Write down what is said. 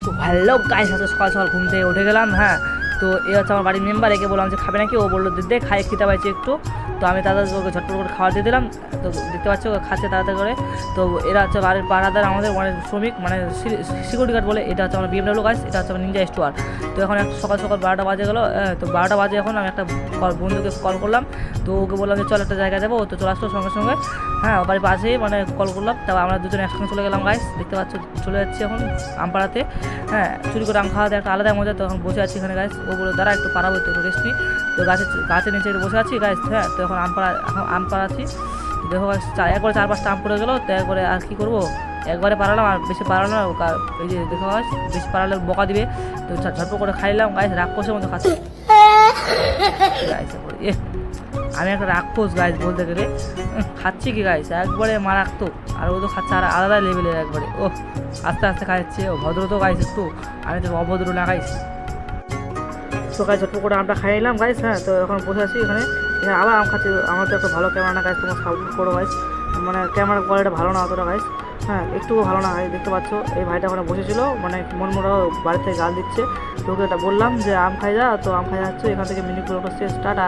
তো hello guys, আজকে সকাল সকাল ঘুম থেকে উঠে গেলাম। হ্যাঁ, তো এ হচ্ছে আমার বাড়ির মেম্বার, একে বললাম যে খাবে নাকি, ও বললো দে খাই, খেতে পাইছে একটু। তো আমি তাড়াতাড়ি ওকে ঝটপট করে খাবার দিয়ে দিলাম। তো দেখতে পাচ্ছ ও খাচ্ছে তাড়াতাড়ি করে। তো এরা হচ্ছে বাড়ির পাড়াদার আমাদের মানে শ্রমিক, মানে সিকিউরিটি গার্ড বলে। এটা হচ্ছে আমার বিএমডাব্লিউ গাইস, এটা হচ্ছে আমার নিনজা স্টোয়ার। তো এখন একটা সকাল সকাল 12টা বাজে গেলো। তো 12টা বাজে এখন আমি একটা বন্ধুকে কল করলাম। তো ওকে বললাম যে চল একটা জায়গায় যাবো, তো চলে আসলো সঙ্গে সঙ্গে। হ্যাঁ, বাড়ির পাশেই মানে কল করলাম। তারপর আমরা দুজনে একসঙ্গে চলে গেলাম গাইস, দেখতে পাচ্ছ চলে যাচ্ছি এখন আমপাড়াতে। হ্যাঁ, চুরি করে আম খাওয়াতে একটা আলাদা মজা। তো এখন বসে আছি এখানে গাইস। ও বলে দাঁড়া একটু পাড়াবো, একটু রেস্ট। তো গাছের নিচে একটু বসে আছি গাইস। হ্যাঁ, তো এখন আম পাড়াচ্ছি। দেখো গাইস, একবারে 4-5টা আম পড়ে গেলো। তো একবারে আর কী করবো, একবারে পাড়ালাম, আর বেশি পাড়ালাম। এই যে দেখো গাইস, বেশি পাড়ালে বকা দিবে। তো ঝটপট করে খাইলাম গাইস, রাক্ষসের মতো খাচ্ছি গাইস। আমি একটা রাক্ষস গাইস বলতে গেলে। খাচ্ছি কি গাইস, একবারে মারাত্মক। আর ও তো খাচ্ছে আর আলাদা লেভেলের একবারে। ও আস্তে আস্তে খাচ্ছে, ও ভদ্র তো গাইস একটু, আমি তো অভদ্র না গাইস। তো গাইস ঝটপট করে আমটা খাই নিলাম গাইস। হ্যাঁ, তো এখন বসে আছি এখানে আবার আম খাচ্ছি। আমার তো একটা ভালো ক্যামেরা না গাইস, তোমার সাপোর্ট করো গাইস। মানে ক্যামেরার কোয়ালিটি ভালো না অতটা গাইস। হ্যাঁ, একটুও ভালো না গাইস। দেখতে পাচ্ছ এই ভাইটা ওখানে বসেছিল, মানে মন মোড়া বাড়ি থেকে গাল দিচ্ছে। তো ওকে এটা বললাম যে আম খাই যা, তো আম খাই যাচ্ছে। এখান থেকে মিনি ব্লগটা শেষ, টাটা।